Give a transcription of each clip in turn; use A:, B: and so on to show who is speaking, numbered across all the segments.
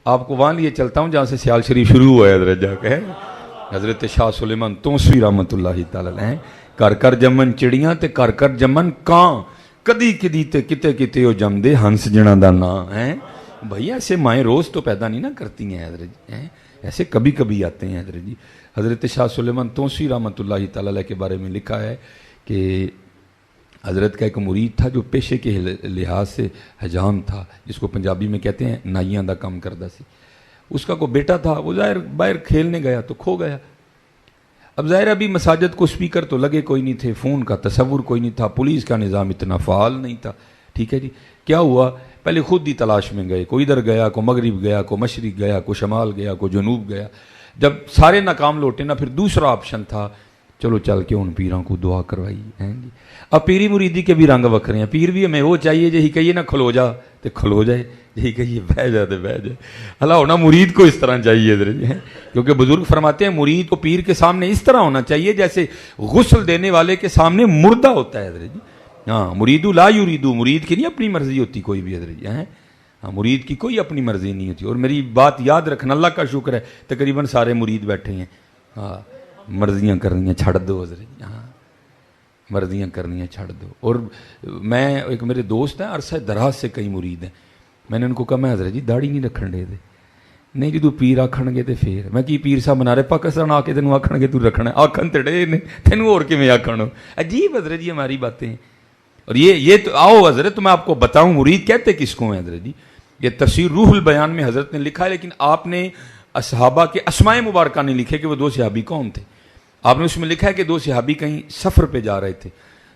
A: آپ کو وہاں لیے چلتا ہوں جہاں سے سیال شریف شروع ہوا ہے حضرت جا کے. حضرت شاہ سلیمان توسوی رحمت اللہ تعالی علیہ کر کر جمن چڑیاں تے کر کر جمن کان کدی کدی تے کتے کتے وہ جم دے ہنس جنا دا نا ہے. بھائی ایسے مائیں روز تو پیدا نہیں نا کرتی ہیں حضرت جی, ایسے کبھی کبھی آتے ہیں حضرت جی. حضرت شاہ سلیمان توسوی رحمت اللہ تعالی علیہ کے بارے میں لکھا ہے کہ حضرت کا ایک مرید تھا جو پیشے کے لحاظ سے حجام تھا, جس کو پنجابی میں کہتے ہیں نائیاں دا کام کردہ سی. اس کا کوئی بیٹا تھا, وہ ظاہر باہر کھیلنے گیا تو کھو گیا. اب ظاہر ابھی مساجد کو سپیکر تو لگے کوئی نہیں تھے, فون کا تصور کوئی نہیں تھا, پولیس کا نظام اتنا فعال نہیں تھا. ٹھیک ہے جی, کیا ہوا پہلے خود ہی تلاش میں گئے, کوئی ادھر گیا, کوئی مغرب گیا, کوئی مشرق گیا, کوئی شمال گیا, کوئی جنوب گیا. جب سارے ناکام لوٹے نا, پھر دوسرا آپشن تھا چلو چل کے ان پیروں کو دعا کروائی ہیں جی. اب پیری مریدی کے بھی رنگ وکھرے ہیں. پیر بھی ہمیں وہ چاہیے جی کہیے نا کھلو جا تو کھلو جائے, یہی کہیے بہ جا تو بہ جائے. اللہ ہونا مرید کو اس طرح چاہیے کیونکہ بزرگ فرماتے ہیں مرید کو پیر کے سامنے اس طرح ہونا چاہیے جیسے غسل دینے والے کے سامنے مردہ ہوتا ہے حضرت جی. ہاں مریدو لا یریدو, مرید کی نہیں اپنی مرضی ہوتی کوئی بھی حضرت جی. ہاں مرید کی کوئی اپنی مرضی نہیں ہوتی. اور میری بات یاد رکھنا, اللہ کا شکر ہے تقریباً سارے مرید بیٹھے ہیں. ہاں مرضیاں کرنیاں چھڑ دو حضرت جی, ہاں مرضیاں کرنیاں چھڑ دو. اور میں ایک میرے دوست ہیں عرصہ دراز سے کئی مرید ہیں, میں نے ان کو کہا میں حضرت جی داڑھی نہیں رکھن دے. نہیں جی تو پیر آکھن گے تو پھر میں کی پیر صاحب بنا رہے پاکستان آ کے تینوں آکھن گے تو رکھنا ہے, آکھن تے ڈے نے تینوں اور کیویں آکھن. عجیب حضرت جی ہماری باتیں ہیں. اور یہ تو آؤ حضرت تو میں آپ کو بتاؤں مرید کہتے کس کو ہیں حضرت جی. یہ تفسیر روح البیان میں حضرت نے لکھا ہے, لیکن آپ نے صحابہ کے اسماء مبارکہ نہیں لکھے کہ وہ دو صحابی کون تھے. آپ نے اس میں لکھا ہے کہ دو صحابی کہیں سفر پہ جا رہے تھے.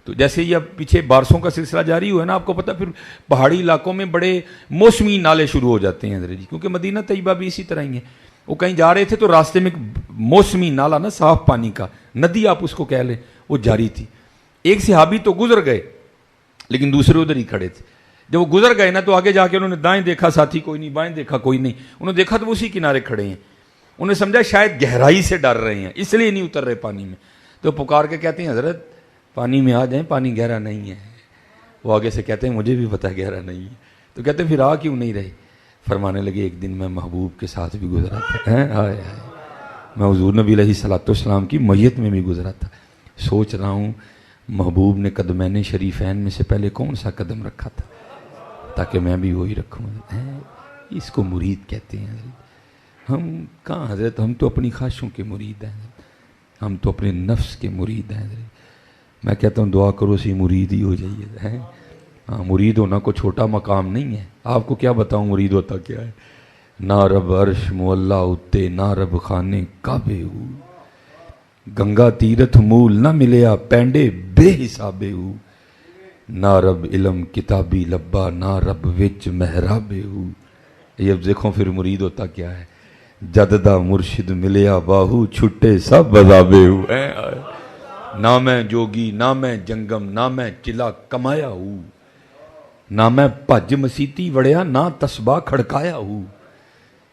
A: تو جیسے یہ اب پیچھے بارسوں کا سلسلہ جاری ہوا ہے نا, آپ کو پتہ پھر پہاڑی علاقوں میں بڑے موسمی نالے شروع ہو جاتے ہیں حضرت جی, کیونکہ مدینہ طیبہ بھی اسی طرح ہی ہے. وہ کہیں جا رہے تھے تو راستے میں ایک موسمی نالا نا, صاف پانی کا ندی آپ اس کو کہہ لیں, وہ جاری تھی. ایک صحابی تو گزر گئے لیکن دوسرے ادھر ہی کھڑے تھے. جب وہ گزر گئے نا تو آگے جا کے انہوں نے دائیں دیکھا ساتھی کوئی نہیں, بائیں دیکھا کوئی نہیں. انہوں نے دیکھا تو وہ اسی کنارے کھڑے ہیں. انہوں نے سمجھا شاید گہرائی سے ڈر رہے ہیں اس لیے نہیں اتر رہے پانی میں. تو پکار کے کہتے ہیں حضرت پانی میں آ جائیں, پانی گہرا نہیں ہے. وہ آگے سے کہتے ہیں مجھے بھی پتہ گہرا نہیں ہے. تو کہتے ہیں پھر آ کیوں نہیں رہے. فرمانے لگے ایک دن میں محبوب کے ساتھ بھی گزرا تھا, میں حضور نبی علیہ الصلوۃ والسلام کی میت میں بھی گزرا تھا. سوچ رہا ہوں محبوب نے قدمین شریفین میں سے پہلے کون سا قدم رکھا تھا تاکہ میں بھی وہی رکھوں. اس کو مرید کہتے ہیں. ہم کہاں حضرت, ہم تو اپنی خواہشوں کے مرید ہیں, ہم تو اپنے نفس کے مرید ہیں. میں کہتا ہوں دعا کرو سی مرید ہی ہو جائیے. ہاں مرید ہونا کوئی چھوٹا مقام نہیں ہے. آپ کو کیا بتاؤں مرید ہوتا کیا ہے. نہ رب عرش معلا اتے, نہ رب خانے کعبے ہو, گنگا تیرتھ مول نہ ملیا پینڈے بے حسابے ہو, نہ رب علم کتابی لبا, نہ رب وچ محرابے ہو. یہ اب دیکھو پھر مرید ہوتا کیا ہے. جددہ مرشد ملیا باہو, چھٹے سب عذابے ہو. نہ میں جوگی نہ میں جنگم, نہ میں چلا کمایا ہوں, نہ میں پج مسیتی وڑیا, نہ تسباہ کھڑکایا ہوں.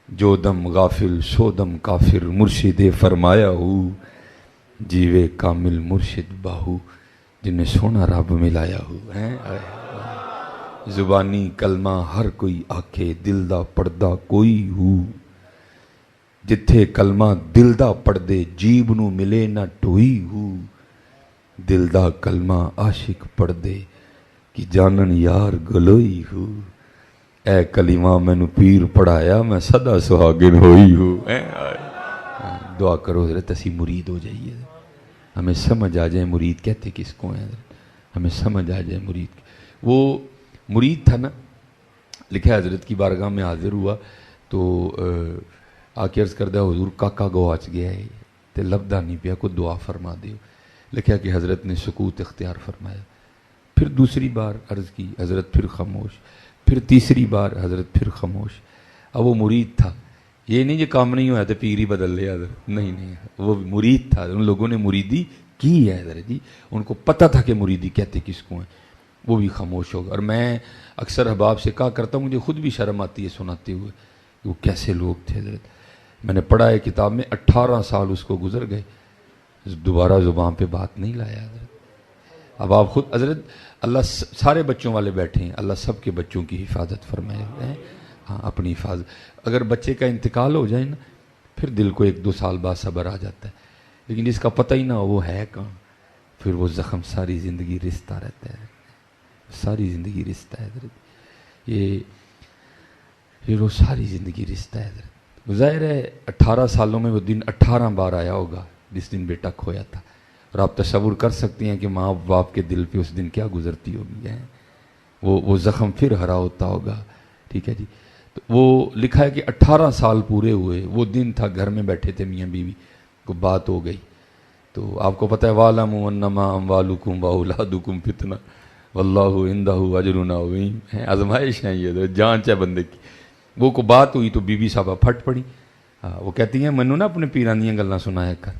A: جو دم غافل سو دم کافر, مرشد فرمایا ہوں. جیوے کامل مرشد باہو, جنہیں سونا رب ملایا ہو. زبانی کلمہ ہر کوئی آکھے, دل دا پڑھدا کوئی ہو. جتھے کلمہ دل دا پڑھ دے, جیب نو ملے نہ ٹوئی ہو. دل دا کلمہ عاشق پڑھ دے, کہ جانن یار گلوئی ہو. اے کلمہ مینو پیر پڑھایا, میں سدا سہاگن ہوئی ہوں. دعا کرو حضرت اسی مرید ہو جائیے, ہمیں سمجھ آ جائے مرید کہتے کس کو ہیں, ہمیں سمجھ آ جائے مرید. وہ مرید تھا نا, لکھا حضرت کی بارگاہ میں حاضر ہوا تو آ کے عرض کردہ حضور کاکا گواچ گیا ہے تے لبدا نہیں پیا, کو دعا فرما دیو. لکھا کہ حضرت نے سکوت اختیار فرمایا. پھر دوسری بار عرض کی, حضرت پھر خاموش. پھر تیسری بار حضرت پھر خاموش. اب وہ مرید تھا, یہ نہیں جو کام نہیں ہوا تو پیر ہی بدل لیا, نہیں, وہ مرید تھا. ان لوگوں نے مریدی کی ہے حضرت جی, ان کو پتہ تھا کہ مریدی کہتے کس کو ہیں. وہ بھی خاموش ہوگا. اور میں اکثر احباب سے کہا کرتا ہوں, مجھے خود بھی شرم آتی ہے سناتے ہوئے کہ وہ کیسے لوگ تھے حضرت. میں نے پڑھا ہے کتاب میں 18 سال اس کو گزر گئے, دوبارہ زبان پہ بات نہیں لایا حضرت. اب آپ خود حضرت, اللہ سارے بچوں والے بیٹھے ہیں, اللہ سب کے بچوں کی حفاظت فرمائے. ہاں اپنی حفاظت. اگر بچے کا انتقال ہو جائے نا پھر دل کو 1-2 سال بعد صبر آ جاتا ہے, لیکن جس کا پتہ ہی نہ ہو وہ ہے کہاں, پھر وہ زخم ساری زندگی رستہ رہتا ہے, ساری زندگی رستہ ہے حضرت. یہ وہ ساری زندگی رستہ ہے حضرت. ظاہر ہے 18 سالوں میں وہ دن 18 بار آیا ہوگا جس دن بیٹا کھویا تھا, اور آپ تصور کر سکتے ہیں کہ ماں باپ کے دل پہ اس دن کیا گزرتی ہوگی ہے. وہ زخم پھر ہرا ہوتا ہوگا. ٹھیک ہے جی. تو وہ لکھا ہے کہ 18 سال پورے ہوئے, وہ دن تھا گھر میں بیٹھے تھے میاں بیوی, کو بات ہو گئی. تو آپ کو پتہ ہے وَاعْلَمُوا أَنَّمَا أَمْوَالُكُمْ وَأَوْلَادُكُمْ فِتْنَةٌ وَاللَّهُ عِندَهُ أَجْرٌ عَظِيمٌ. آزمائش ہے یہ, جانچ ہے بندے کی. وہ کو بات ہوئی تو بی بی صاحبہ پھٹ پڑی. وہ کہتی ہیں مینوں نا اپنے پیراں دیاں گلاں سنایا کر,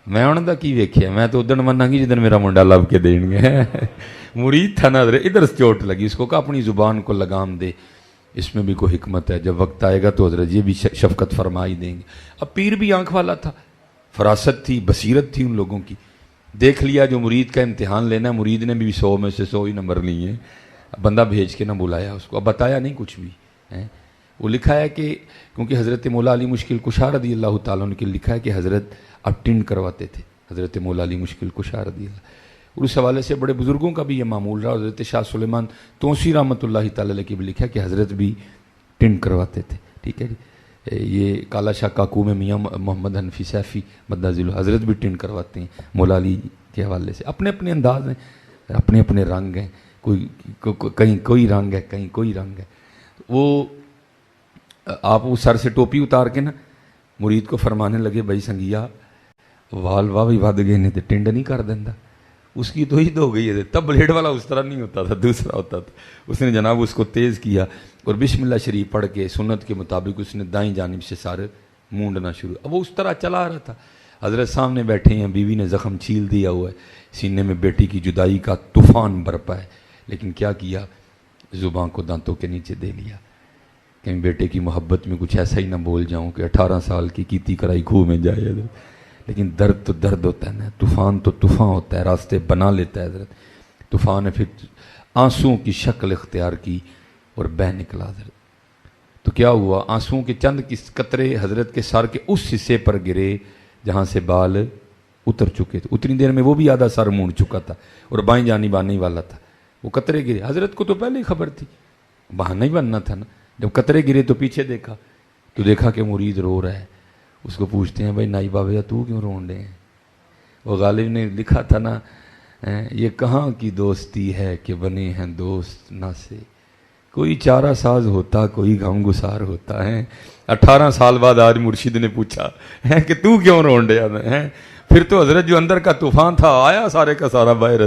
A: میں انہاں دا کی ویکھیا, میں تو ادن مناں گی جدن میرا منڈا لب کے دین گے. مرید تھا نا ادھر چوٹ لگی اس کو, کہا اپنی زبان کو لگام دے, اس میں بھی کوئی حکمت ہے, جب وقت آئے گا تو حضرت یہ بھی شفقت فرمائی دیں گے. اب پیر بھی آنکھ والا تھا, فراست تھی, بصیرت تھی ان لوگوں کی. دیکھ لیا جو مرید کا امتحان لینا ہے, مرید نے بھی 100 میں سے 100 ہی نمبر لیے. بندہ بھیج کے نہ بلایا اس کو, اب بتایا نہیں کچھ بھی. وہ لکھا ہے کہ کیونکہ حضرت مولا علی مشکل کشا رضی اللہ تعالیٰ عنہ کے لکھا ہے کہ حضرت اب ٹنڈ کرواتے تھے, حضرت مولا علی مشکل کشا رضی اللہ. اور اس حوالے سے بڑے بزرگوں کا بھی یہ معمول رہا. حضرت شاہ سلیمان توسی رحمۃ اللہ تعالیٰ علیہ کی بھی لکھا ہے کہ حضرت بھی ٹنڈ کرواتے تھے. ٹھیک ہے جی. یہ کالا شاہ کاکو میں میاں محمد حنفی سیفی مدہ ذیل حضرت بھی ٹنڈ کرواتے ہیں مولا علی کے حوالے سے. اپنے اپنے انداز ہیں, اپنے اپنے رنگ ہیں, کہیں کوئی رنگ ہے, کہیں کوئی رنگ ہے. وہ آپ وہ سر سے ٹوپی اتار کے نا مرید کو فرمانے لگے بھائی سنگیا وال واہ بھی ود گئے نے تو ٹنڈ نہیں کر دینا. اس کی تو عید ہو گئی ہے. تب بلیڈ والا اس طرح نہیں ہوتا تھا, دوسرا ہوتا تھا. اس نے جناب اس کو تیز کیا اور بسم اللہ شریف پڑھ کے سنت کے مطابق اس نے دائیں جانب سے سارے مونڈنا شروع. اب وہ اس طرح چلا رہا تھا. حضرت سامنے بیٹھے ہیں, بیوی نے زخم چھیل دیا ہوا ہے, سینے میں بیٹی کی جدائی کا طوفان برپا ہے, لیکن کیا کیا, زبان کو دانتوں کے نیچے دے لیا. کہیں بیٹے کی محبت میں کچھ ایسا ہی نہ بول جاؤں کہ 18 سال کی کیتی کرائی کھو میں جائے. لیکن درد تو درد ہوتا ہے نا, طوفان تو طوفان ہوتا ہے, راستے بنا لیتا ہے حضرت. طوفان نے پھر آنسوؤں کی شکل اختیار کی اور بہہ نکلا حضرت. تو کیا ہوا, آنسوؤں کے چند قطرے حضرت کے سر کے اس حصے پر گرے جہاں سے بال اتر چکے تھے. اتنی دیر میں وہ بھی آدھا سر مونڈ چکا تھا اور بائیں جانب آنے والا تھا. وہ قطرے گرے. حضرت کو تو پہلے ہی خبر تھی, بہانہ ہی بننا تھا نا. جب قطرے گرے تو پیچھے دیکھا تو دیکھا کہ مرید رو رہا ہے. اس کو پوچھتے ہیں بھائی نائی بابا تو کیوں رون رہے ہیں. وہ غالب نے لکھا تھا نا, یہ کہاں کی دوستی ہے کہ بنے ہیں دوست نہ سے, کوئی چارہ ساز ہوتا کوئی غم گسار ہوتا ہے. 18 سال بعد آج مرشد نے پوچھا ہے کہ تو کیوں رون رہا ہے. پھر تو حضرت جو اندر کا طوفان تھا آیا سارے کا سارا باہر.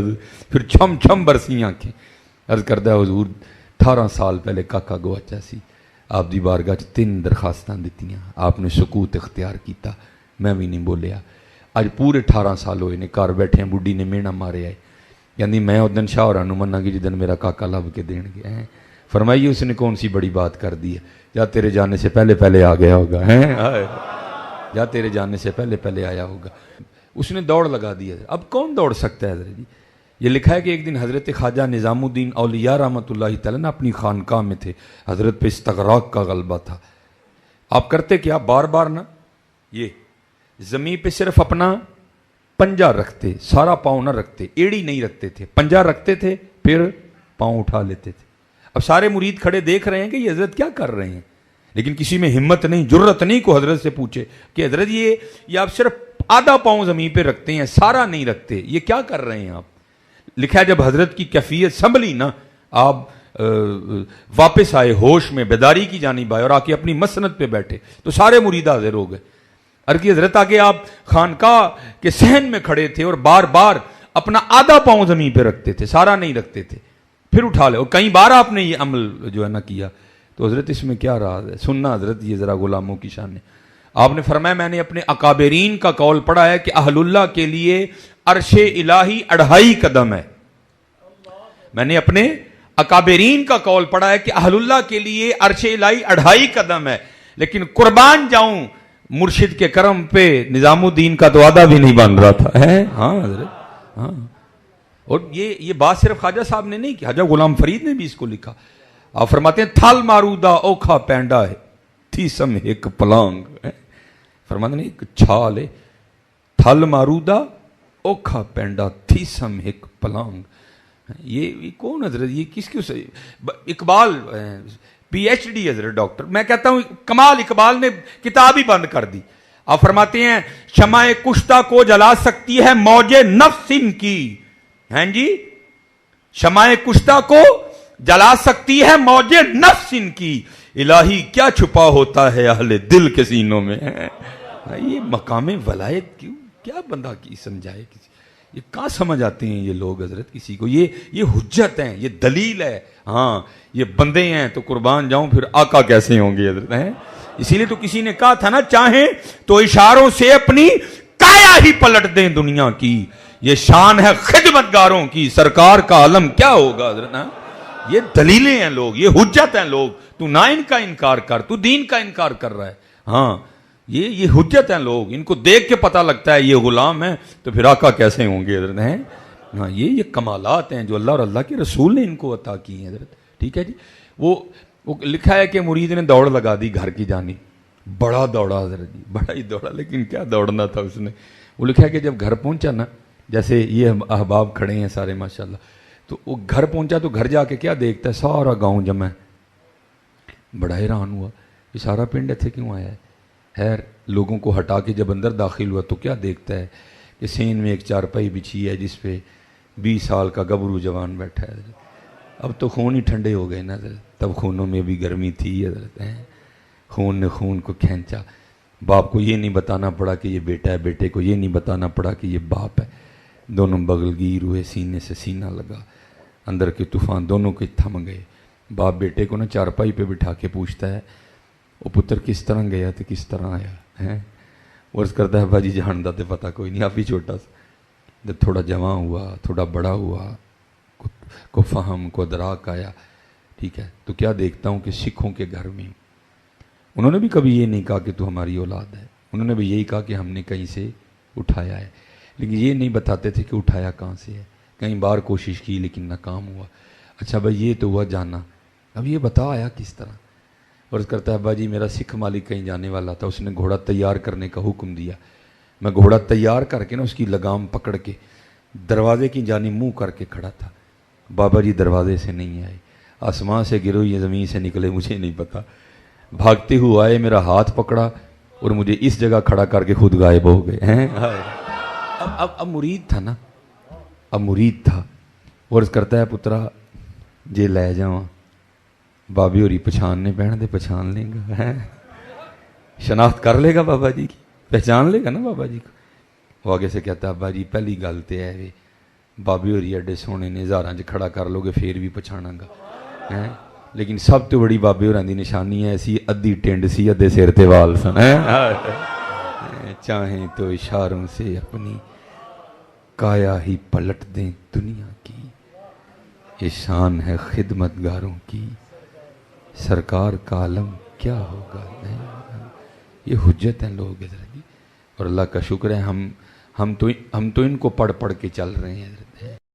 A: پھر چھم چھم برسی آنکھیں. عرض کردہ حضور 18 سال پہلے کاکا گواچا سی, آپ دی بارگاہ 3 درخواستاں دیتیاں, آپ نے سکوت اختیار کیتا, میں بھی نہیں بولیا. اج پورے 18 سال ہوئے نے, گھر بیٹھے ہیں, بڈھی نے مینا مارے آئے, یعنی میں ادن شاہ اور منا گی جدن میرا کاکا لب کے دین گیا ہے. فرمائیے اس نے کون سی بڑی بات کر دی ہے, یا تیرے جانے سے پہلے پہلے آ گیا ہوگا, یا تیرے جانے سے پہلے پہلے آیا ہوگا. اس نے دوڑ لگا دی ہے. اب کون دوڑ سکتا ہے حضرت جی. یہ لکھا ہے کہ ایک دن حضرت خواجہ نظام الدین اولیاء رحمۃ اللہ تعالیٰ نے اپنی خانقاہ میں تھے. حضرت پہ استغراق کا غلبہ تھا. آپ کرتے کیا, بار بار نا یہ زمین پہ صرف اپنا پنجہ رکھتے, سارا پاؤں نہ رکھتے, ایڑی نہیں رکھتے تھے, پنجہ رکھتے تھے, پھر پاؤں اٹھا لیتے تھے. اب سارے مرید کھڑے دیکھ رہے ہیں کہ یہ حضرت کیا کر رہے ہیں, لیکن کسی میں ہمت نہیں, جرت نہیں کو حضرت سے پوچھے کہ حضرت یہ آپ صرف آدھا پاؤں زمین پہ رکھتے ہیں, سارا نہیں رکھتے, یہ کیا کر رہے ہیں آپ. لکھا ہے جب حضرت کی کیفیت سنبھلی نا, آپ واپس آئے, ہوش میں بیداری کی جانب آئے اور آ کے اپنی مسند پہ بیٹھے تو سارے مرید حاضر ہو گئے. ارکی حضرت آگے آپ خانقاہ کے صحن میں کھڑے تھے اور بار بار اپنا آدھا پاؤں زمین پہ رکھتے تھے, سارا نہیں رکھتے تھے, پھر اٹھا لے. اور کئی بار آپ نے یہ عمل جو ہے نا کیا. تو حضرت اس میں کیا راز ہے, سننا حضرت یہ ذرا غلاموں کی شان ہے. آپ نے فرمایا میں نے اپنے اکابرین کا قول پڑھا ہے کہ اہل اللہ کے لیے عرش الہی 2.5 قدم ہے. میں نے اپنے اکابرین کا قول پڑھا ہے کہ اہل اللہ کے لیے عرش الہی 2.5 قدم ہے, لیکن قربان جاؤں مرشد کے کرم پہ نظام الدین کا تو آدھا بھی نہیں بن رہا تھا. ہاں حضرت, ہاں. اور یہ بات صرف خواجہ صاحب نے نہیں کی, خواجہ غلام فرید نے بھی اس کو لکھا. آپ فرماتے ہیں تھل مارودہ اوکھا پینڈا ہے تھیسم ایک پلانگ. فرماتے ہیں ایک چھال ہے تھل مارودہ اوکھا پینڈا تھیسم ایک پلانگ. یہ کون حضرت, یہ کس کو سے اقبال پی ایچ ڈی حضرت ڈاکٹر. میں کہتا ہوں کمال اقبال نے کتاب ہی بند کر دی. آپ فرماتے ہیں شمع کشتہ کو جلا سکتی ہے موج نفس ان کی. ہیں جی, شمع کشتہ کو جلا سکتی ہے موج نفس ان کی, الہی کیا چھپا ہوتا ہے اہل دل کے سینوں میں. یہ مقام ولایت کیوں, کیا بندہ کی سمجھائے کسی, یہ کہاں سمجھ آتے ہیں یہ لوگ حضرت کسی کو. یہ حجت ہیں, یہ دلیل ہے. ہاں یہ بندے ہیں تو قربان جاؤں, پھر آقا کیسے ہوں گے حضرت ہیں. اسی لیے تو کسی نے کہا تھا نا, چاہیں تو اشاروں سے اپنی کایا ہی پلٹ دیں دنیا کی, یہ شان ہے خدمتگاروں کی, سرکار کا علم کیا ہوگا حضرت. یہ دلیلیں ہیں لوگ, یہ حجت ہیں لوگ. تو نہ ان کا انکار کر, تو دین کا انکار کر رہا ہے. ہاں یہ حجت ہیں لوگ, ان کو دیکھ کے پتہ لگتا ہے یہ غلام ہے, تو پھر آقا کیسے ہوں گے حضرت ہیں. ہاں یہ کمالات ہیں جو اللہ اور اللہ کے رسول نے ان کو عطا کی ہیں حضرت. ٹھیک ہے جی. وہ لکھا ہے کہ مرید نے دوڑ لگا دی گھر کی جانب, بڑا دوڑا حضرت جی, بڑا ہی دوڑا, لیکن کیا دوڑنا تھا اس نے. وہ لکھا ہے کہ جب گھر پہنچا نا, جیسے یہ احباب کھڑے ہیں سارے ماشاءاللہ, تو وہ گھر پہنچا تو گھر جا کے کیا دیکھتا ہے, سارا گاؤں جمع ہے. بڑا حیران ہوا, یہ سارا پنڈ ایتھے کیوں آیا ہے. خیر لوگوں کو ہٹا کے جب اندر داخل ہوا تو کیا دیکھتا ہے کہ سین میں ایک چارپائی بچھی ہے جس پہ 20 سال کا گبرو جوان بیٹھا ہے. اب تو خون ہی ٹھنڈے ہو گئے نا حضرت, تب خونوں میں بھی گرمی تھی حضرت ہیں. خون نے خون کو کھینچا. باپ کو یہ نہیں بتانا پڑا کہ یہ بیٹا ہے, بیٹے کو یہ نہیں بتانا پڑا کہ یہ باپ ہے. دونوں بغل گیر ہوئے, سینے سے سینہ لگا, اندر کے طوفان دونوں کے تھم گئے. باپ بیٹے کو نا چارپائی پہ بٹھا کے پوچھتا ہے, وہ پتر کس طرح گیا تو کس طرح آیا ہے. عرض کرتا ہے باجی جانتا تو پتہ کوئی نہیں, آپ ہی چھوٹا سا. جب تھوڑا جوان ہوا, تھوڑا بڑا ہوا, کو فہم کو ادراک آیا, ٹھیک ہے, تو کیا دیکھتا ہوں کہ سکھوں کے گھر میں انہوں نے بھی کبھی یہ نہیں کہا کہ تو ہماری اولاد ہے, انہوں نے بھی یہی کہا کہ ہم نے کہیں سے اٹھایا ہے, لیکن یہ نہیں بتاتے تھے کہ اٹھایا کہاں سے ہے. کئی بار کوشش کی لیکن ناکام ہوا. اچھا بھائی یہ تو ہوا جانا, اب یہ بتا آیا کس طرح. عرض کرتا ہے ابا جی میرا سکھ مالک کہیں جانے والا تھا, اس نے گھوڑا تیار کرنے کا حکم دیا. میں گھوڑا تیار کر کے نا اس کی لگام پکڑ کے دروازے کی جانب منہ کر کے کھڑا تھا. بابا جی دروازے سے نہیں آئے, آسمان سے گرو یا زمین سے نکلے مجھے نہیں پتا. بھاگتے ہوئے آئے, میرا ہاتھ پکڑا اور مجھے اس جگہ کھڑا کر کے خود غائب ہو گئے ہیں. اب مرید تھا نا, اب مرید تھا. عرض کرتا ہے پترا جے لے جاؤں بابی ہوری پچھاننے پہن دے, پچھان لیں گا, شناخت کر لے گا بابا جی کی, پہچان لے گا نا بابا جی کو. وہ آگے سے کہتا ہے ابا جی پہلی گل تے ہے وے, بابی ہوری ایڈے سونے نے ہزاراں چ کھڑا کر لو گے پھر بھی پچھانا گا, لیکن سب تو بڑی بابے ہوراں دی نشانی ہے سی ادھی ٹنڈ سی ادھے سر تے وال سن. چاہیں تو اشاروں سے اپنی کایا ہی پلٹ دیں دنیا کی, یہ شان ہے خدمتگاروں کی, سرکار کا علم کیا ہوگا. یہ حجت ہیں لوگ حضرت. اور اللہ کا شکر ہے ہم تو ان کو پڑھ پڑھ کے چل رہے ہیں.